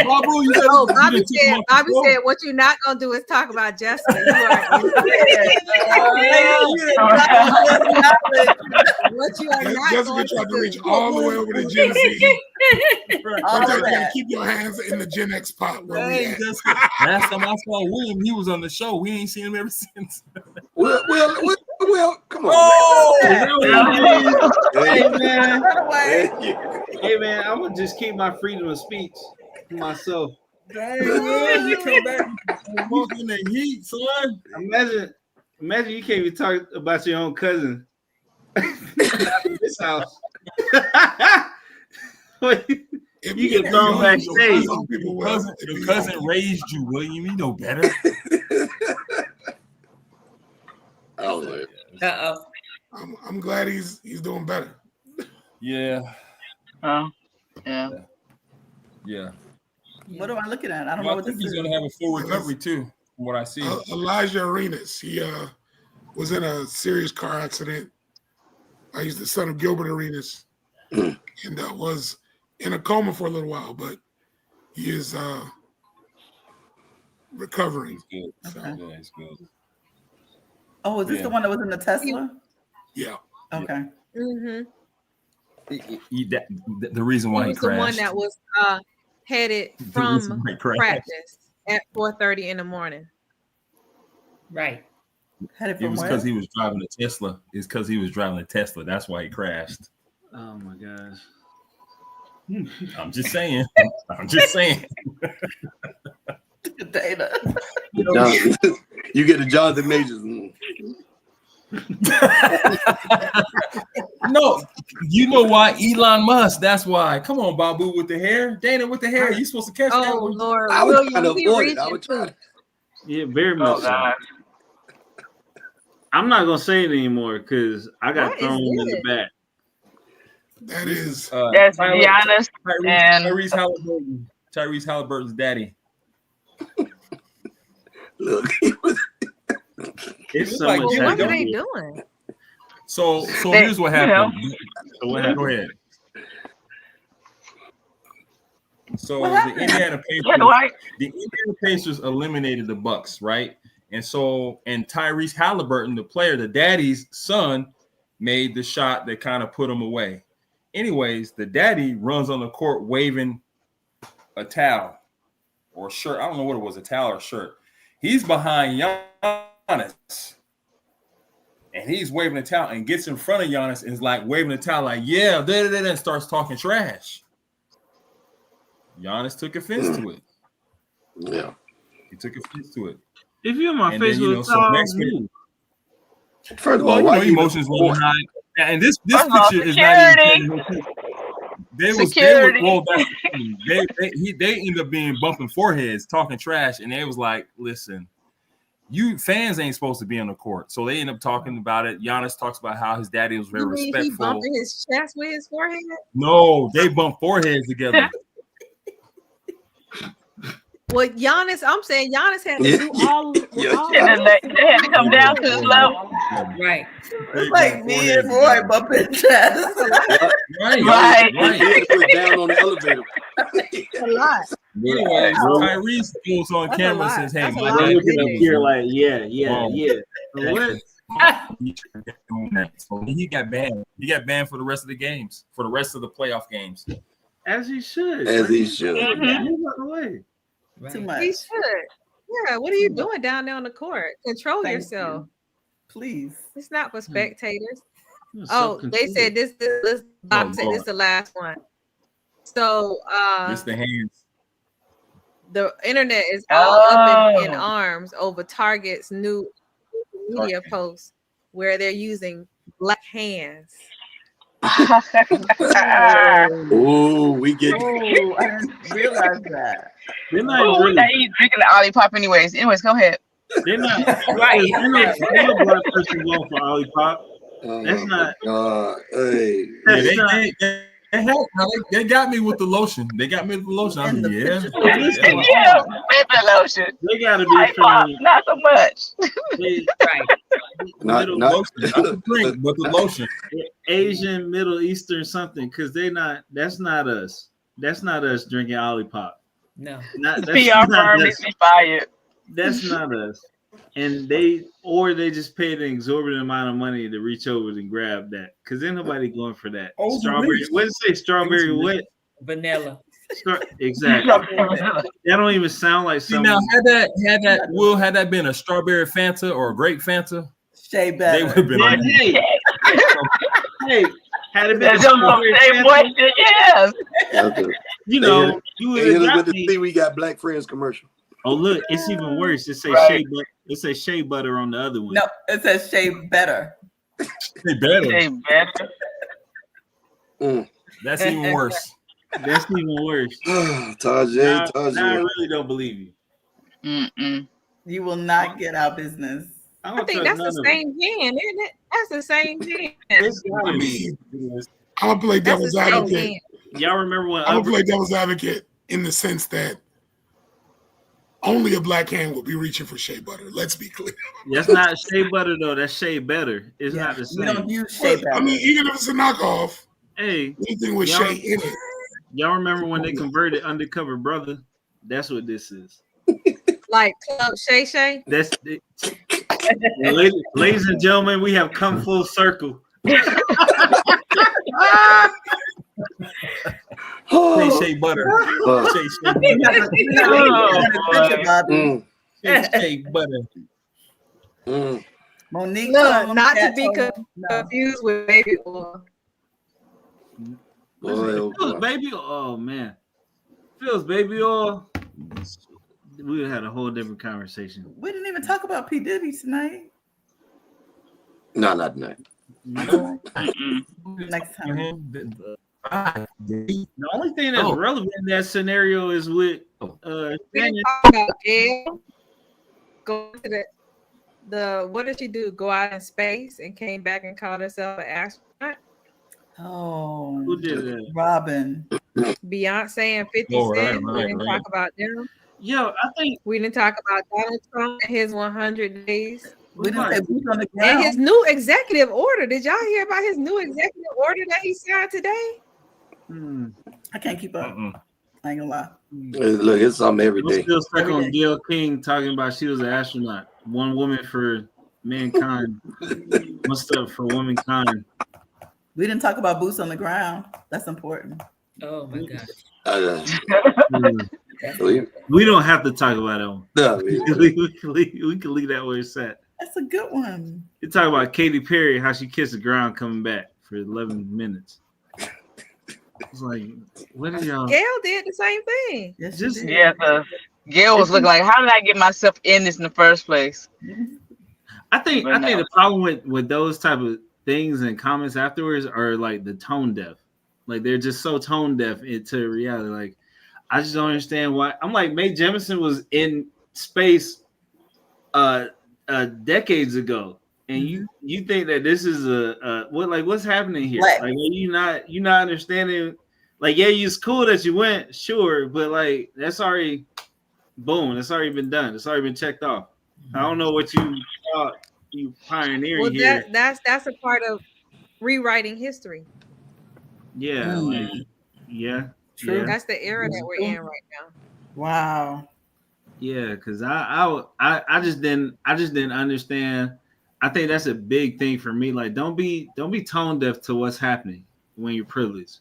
Babu, you Oh, Bobby said, what you're not gonna do is talk about Jessica. You are what you are not Jessica going tried to do. reach all the way over to Gen Z. All Sometimes of you gotta that. keep your hands in the Gen X pot. Where we Dang, at. Jessica. Last time I saw William, he was on the show. We ain't seen him ever since. Well, come on. Oh, Hey man, Hey, hey man, I'm gonna just keep my freedom of speech to myself. dang, man. You come back in the heat, son. Imagine you can't even talk about your own cousin in this house. If You get thrown young, backstage. some people will. Your cousin raised you, William. You know better. oh, I'm glad he's doing better. Yeah. Yeah. Yeah. What am I looking at? I don't know Well, I what think this he's is. going to have a full recovery, too, from what I see. Elijah Arenas. He was in a serious car accident. He's the son of Gilbert Arenas, and was in a coma for a little while, but he is recovering. He's good. So, Yeah, he's good. Oh, is this the one that was in the Tesla? yeah. Okay. Mm-hmm. The reason why He he was the one crashed. that was headed from practice at 4:30 in the morning. Right. It was because he was driving a Tesla. It's because he was driving a Tesla. That's why he crashed. Oh my gosh. I'm just saying. I'm just saying. Data. You get a Jonathan Majors. No, you know why? Elon Musk. That's why. Come on, Babu with the hair. Dana with the hair. You supposed to catch that one? Lord, I was trying to William, he avoid it. I reaching was trying. too. Yeah, very much so. I'm not gonna say it anymore because I got What thrown is in the this? back. That is That's Giannis and Tyrese Halliburton. Tyrese Halliburton's daddy. Look, It's so like much you What are happening. they doing? So here's what happened. So what happened? Go ahead. So What the happened? Indiana Pacers eliminated the Bucks, right? And Tyrese Halliburton, the player, the daddy's son, made the shot that kind of put him away. Anyways, the daddy runs on the court waving a towel or a shirt. I don't know what it was, a towel or a shirt. He's behind Giannis. And he's waving a towel and gets in front of Giannis and is like waving a towel like, yeah, and starts talking trash. Giannis took offense to it. yeah. He took offense to it. If you're in my And face then, with a so towel, next move. week, First of well, all, why emotions running high. And this First of all, picture is not even Security. they end up being bumping foreheads, talking trash, and they was like, listen, you fans ain't supposed to be on the court. So they end up talking about it. Giannis talks about how his daddy was very You mean he respectful. bumping his chest with his forehead? No, they bump foreheads together. Well, Giannis, I'm saying Giannis had to do all. And then they had to come down to his level. Right. It's like me and Roy bumping chest. Right. He had to put down on the elevator. That's a lot. Anyways, Tyrese goes on That's camera a and lot. says, "Hey, That's a my lot. dad Looking up here like, yeah. What? So he got banned. He got banned for the rest of the games, for the rest of the playoff games. As he should. As he should. Move out the way. Too much. He should. Yeah. What are you doing down there on the court? Control Thank yourself. you. Please. It's not for spectators. You're Oh, they self-control. said this Bob said Lord. this is the last one. So Just the hands. the internet is all up in Oh. arms over Target's new media post where they're using black hands. Oh, we get Oh, I didn't realize that. They're not Ooh, really. now he's drinking the Olipop anyways. Anyways, go ahead. They're not. Right. There's no black person going for Olipop. That's not. Hey. Yeah, That's not. They got me with the lotion. They got me with the lotion. I mean, yeah, baby lotion. They gotta be from not so much. Right. Not the drink, but the lotion. Asian, Middle Eastern, something, because that's not us. That's not us drinking Olipop. No. PR firm needs to be fired. That's not us. And they just paid an exorbitant amount of money to reach over and grab that, because ain't nobody going for that. Strawberry, what did it say? Strawberry what? Vanilla. Exactly. That don't even sound like something. Now, had that been a strawberry Fanta or a grape Fanta, Shea better. they would have been. Hey, had it been moisture, yes. You know, you would have got me. We got Black Friends commercial. Oh look, it's even worse. It says shea butter on the other one. No, it says shea better. Shea better. That's even worse. That's even worse. Tajay. I really don't believe you. You will not get our business. I think that's the same can, isn't it? That's the same can. I'm gonna play devil's advocate. Y'all remember when I'm gonna play devil's advocate in the sense that only a black hand will be reaching for shea butter. Let's be clear. That's not shea butter though. That's shea better. It's not the same. We don't use shea better. I mean, even if it's a knockoff, hey, anything with shea in it. Y'all remember when they converted Undercover Brother? That's what this is. Like Club Shay Shay. That's it. Ladies and gentlemen, we have come full circle. Shea butter. Shea butter. Monique, look, not to be confused with baby oil. Feels baby oil. Oh man, feels baby oil. We would have had a whole different conversation. We didn't even talk about P. Diddy tonight. No, not tonight. Next time. The only thing that's relevant in that scenario is with we didn't talk about Gail going to the what did she do? Go out in space and came back and called herself an astronaut. Oh, who did that? Robin, Beyonce and 50 Cent. We didn't talk about them. Yo, I think we didn't talk about Donald Trump and his 100 days. We didn't say boots on the and ground. his new executive order. Did y'all hear about his new executive order that he signed today? I can't keep up. I ain't gonna lie. Look, it's something every day. I'm still stuck on Gail King talking about she was an astronaut. One woman for mankind. One step for womankind. We didn't talk about boots on the ground. That's important. Oh my gosh. We don't have to talk about that one. No, we can leave that where it's at. That's a good one. You talk about Katy Perry, how she kissed the ground coming back for 11 minutes. It's like, what are y'all? Gail did the same thing. Yeah, Gail was looking like, how did I get myself in this in the first place? I think the problem with those type of things and comments afterwards are like the tone deaf. Like they're just so tone deaf into reality. Like I just don't understand why. I'm like, Mae Jemison was in space decades ago, and you think that this is what's happening here? Like, are you not understanding? Like, yeah, it's cool that you went, sure, but like that's already been done. It's already been checked off. I don't know what you thought you pioneering here. That's a part of rewriting history. Yeah, true. Yeah. That's the era that we're in right now. Wow. Yeah, because I just didn't understand. I think that's a big thing for me. Like, don't be tone deaf to what's happening when you're privileged,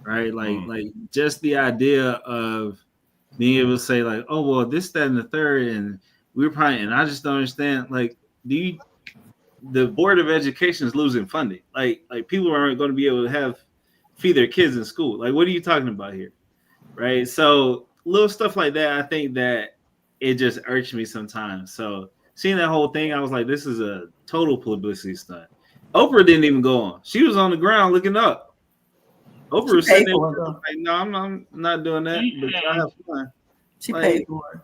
right? Like just the idea of being able to say like, oh well, this, that, and the third, and we're probably, and I just don't understand. Like, the Board of Education is losing funding. Like people aren't going to be able to feed their kids in school. Like, what are you talking about here, right? So little stuff like that, I think that it just irks me sometimes. So seeing that whole thing, I was like, this is a total publicity stunt. Oprah didn't even go on. She was on the ground looking up. Oprah was sitting there like, no, I'm not doing that. But I have fun. She paid for it.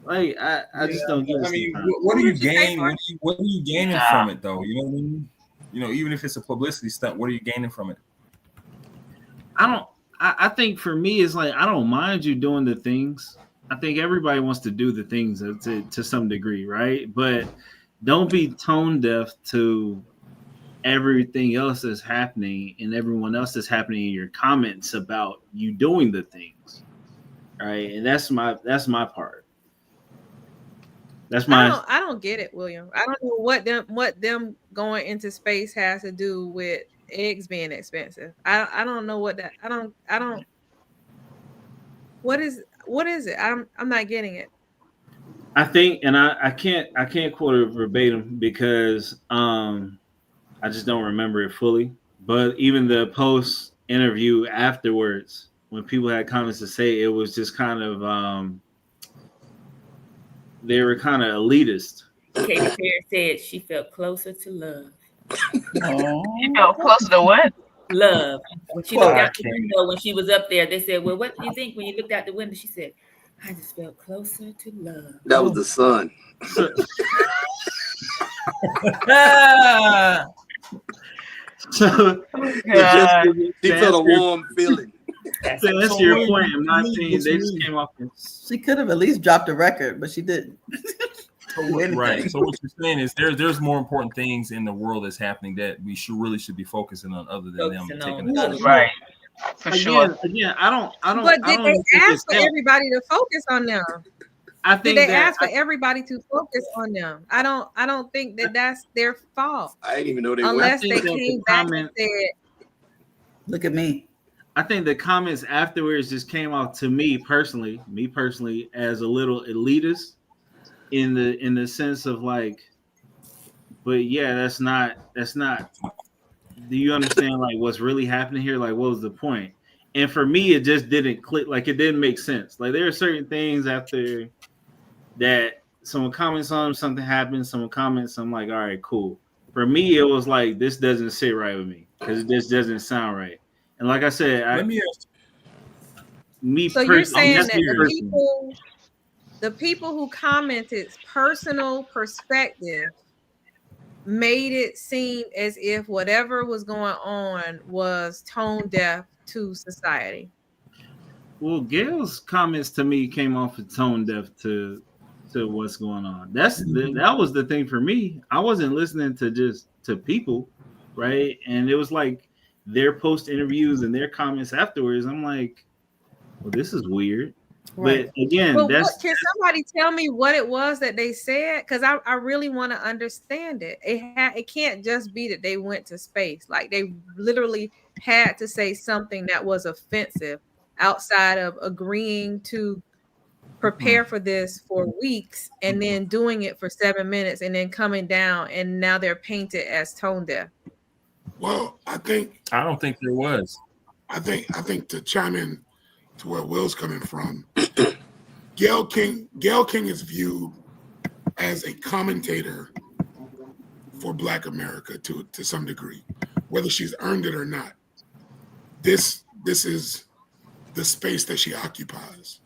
Like, I just don't get it. I mean, what do you gain? What are you gaining from it, though? You know what I mean? You know, even if it's a publicity stunt, what are you gaining from it? I think for me, it's like I don't mind you doing the things. I think everybody wants to do the things to some degree, right? But don't be tone deaf to everything else that's happening and everyone else that's happening in your comments about you doing the things, right? And that's my part. That's my. I don't get it, William. I don't know what them going into space has to do with eggs being expensive. I don't know what that. I don't. What is it? I'm not getting it. I think, and I can't quote it verbatim because I just don't remember it fully. But even the post interview afterwards, when people had comments to say, it was just kind of they were kind of elitist. Katy Perry said she felt closer to love. You felt closer to what? Love. When she looked out the window, when she was up there, they said, "Well, what do you think when you looked out the window?" She said, "I just felt closer to love." That was the sun. So she felt a warm feeling. So that's your point. In my opinion, they just came off. She could have at least dropped a record, but she didn't. Right. So what you're saying is there's more important things in the world that's happening that we really should be focusing on other than them taking the right. For sure. Again, I don't. But did they ask for everybody to focus on them? I think did they ask for everybody to focus on them? I don't think that's their fault. I didn't even know they unless they came back and said, "Look at me." I think the comments afterwards just came off to me personally, as a little elitist in the sense of like, but yeah, that's not. Do you understand like what's really happening here? Like, what was the point? And for me, it just didn't click. Like, it didn't make sense. Like, there are certain things after that someone comments on something happens, someone comments, I'm like, all right, cool. For me, it was like, this doesn't sit right with me because this doesn't sound right. And like I said, you're saying that the people who commented's personal perspective made it seem as if whatever was going on was tone deaf to society. Well, Gail's comments to me came off of tone deaf to what's going on. That was the thing for me. I wasn't listening to people, right? And it was like their post interviews and their comments afterwards. I'm like, well, this is weird. Right. But again, can somebody tell me what it was that they said? Because I really want to understand it. It can't just be that they went to space. Like they literally had to say something that was offensive outside of agreeing to prepare for this for weeks and then doing it for 7 minutes and then coming down and now they're painted as tone deaf. Well, I don't think there was. I think to chime in to where Will's coming from, Gayle King is viewed as a commentator for Black America to some degree, whether she's earned it or not. This is the space that she occupies.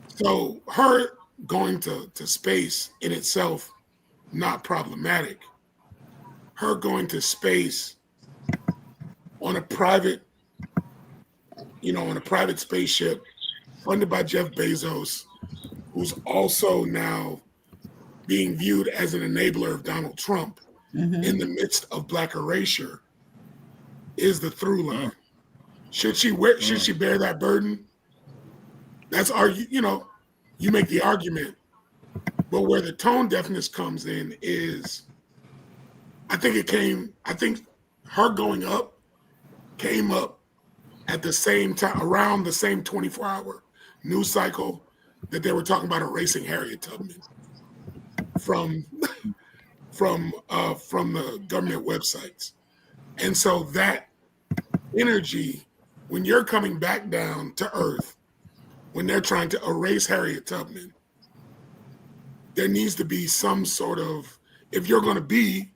So her going to space in itself, not problematic. Her going to space on a private spaceship funded by Jeff Bezos, who's also now being viewed as an enabler of Donald Trump in the midst of Black erasure, is the through line. Should she bear that burden? That's you make the argument. But where the tone deafness comes in is, I think her going up came up at the same time, around the same 24-hour news cycle that they were talking about erasing Harriet Tubman from the government websites. And so that energy, when you're coming back down to earth, when they're trying to erase Harriet Tubman, there needs to be some sort of, if you're going to be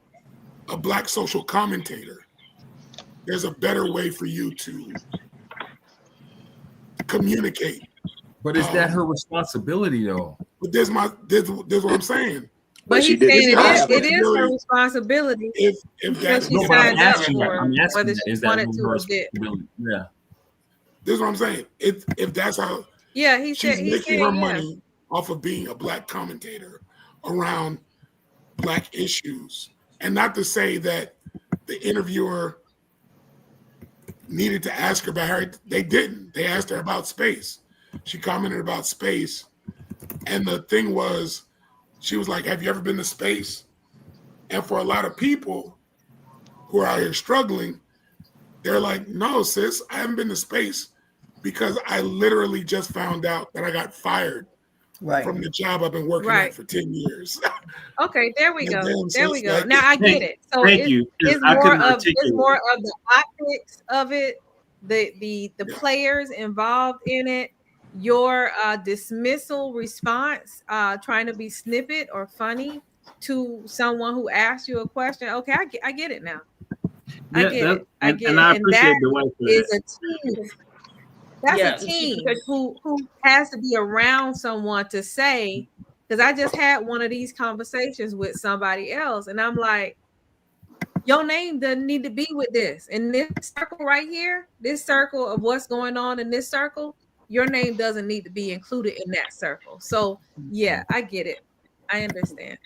a Black social commentator, there's a better way for you to communicate. But is that her responsibility though? But there's what I'm saying. But she he's saying didn't. it is her responsibility If because that's she No, but signed I'm up asking, for I'm asking whether that, she is that wanted her to or did. responsibility? Yeah. This is what I'm saying. If that's how Yeah, he she's said making her money off of being a black commentator around black issues, and not to say that the interviewer needed to ask her about her. They didn't. They asked her about space. She commented about space, and the thing was, she was like, "Have you ever been to space?" And for a lot of people who are out here struggling, they're like, "No, sis, I haven't been to space because I literally just found out that I got fired from the job I've been working at for 10 years." Okay, there we go. There we go. Like, now I get it. So thank you. It's more of the optics of it, the players involved in it, your dismissal response, trying to be snippet or funny to someone who asked you a question. Okay, I get it now. I get it. I get it. I And appreciate that the way for is that. a team. That's a team who has to be around someone to say, because I just had one of these conversations with somebody else, and I'm like, your name doesn't need to be with this. In this circle right here, this circle of what's going on in this circle, your name doesn't need to be included in that circle. So yeah, I get it. I understand.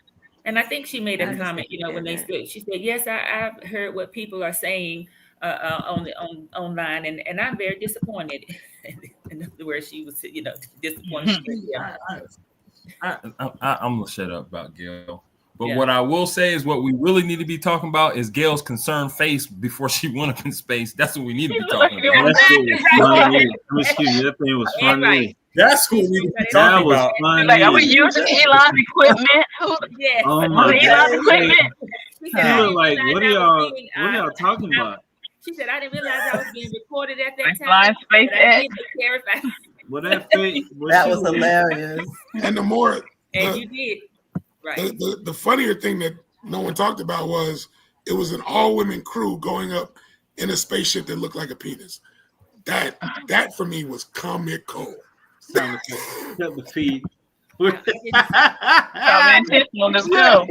And I think she made a comment, when they said, she said, yes, I've heard what people are saying online, and I'm very disappointed. In other words, she was, disappointed. I'm gonna shut up about Gail. But what I will say is, what we really need to be talking about is Gail's concerned face before she went up in space. That's what we need to be talking about. Excuse me, that thing was funny. That's what we need to be talking about. Like, are we using Elon's equipment? Oh my God! Elon's equipment. She said, you were like, what are y'all talking about? She said, I didn't realize I was being recorded at that time. Flying SpaceX. Well, that was hilarious. And the more, and you did. Right. The funnier thing that no one talked about was it was an all-women crew going up in a spaceship that looked like a penis. That for me was comical. Cut the feed. Intentional, let's go.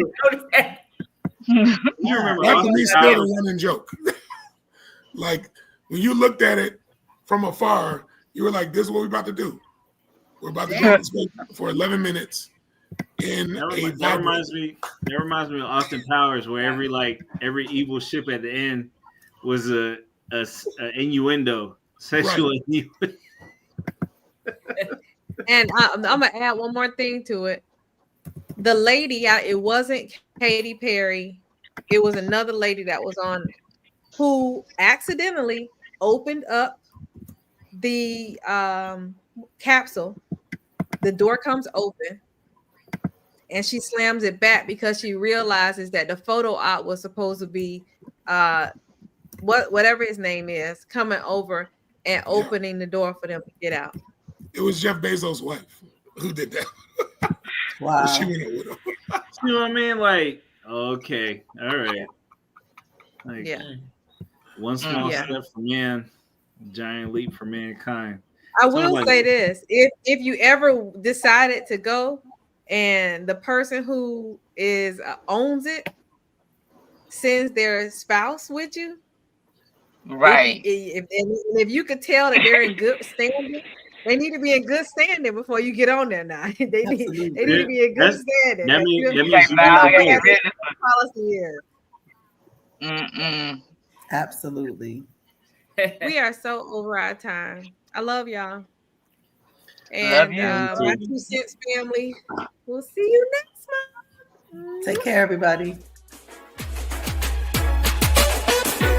You remember that for me still a running joke. Like when you looked at it from afar, you were like, "This is what we're about to do. We're about to go in space for 11 minutes." That reminds me of Austin Powers, where every evil ship at the end was a innuendo, sexual innuendo. And I'm gonna add one more thing to it. The lady, it wasn't Katy Perry, it was another lady that was on, who accidentally opened up the capsule. The door comes open, and she slams it back because she realizes that the photo op was supposed to be whatever his name is, coming over and opening the door for them to get out. It was Jeff Bezos' wife who did that. Wow. She went with him. You know what I mean? Like, okay, all right. Like, one small step for man, giant leap for mankind. I will say this: if you ever decided to go, and the person who owns it sends their spouse with you, right? If you could tell that they're in good standing, they need to be in good standing before you get on there. Now they need to be in good standing. That means policy is. Absolutely. We are so over our time. I love y'all. And my 2 cents family, we'll see you next month. Take care, everybody.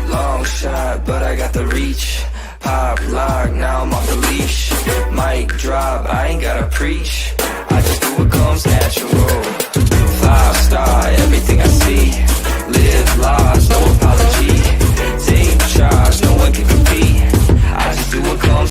Long shot, but I got the reach. Pop, lock, now I'm off the leash. Mic drop, I ain't gotta preach. I just do what comes natural.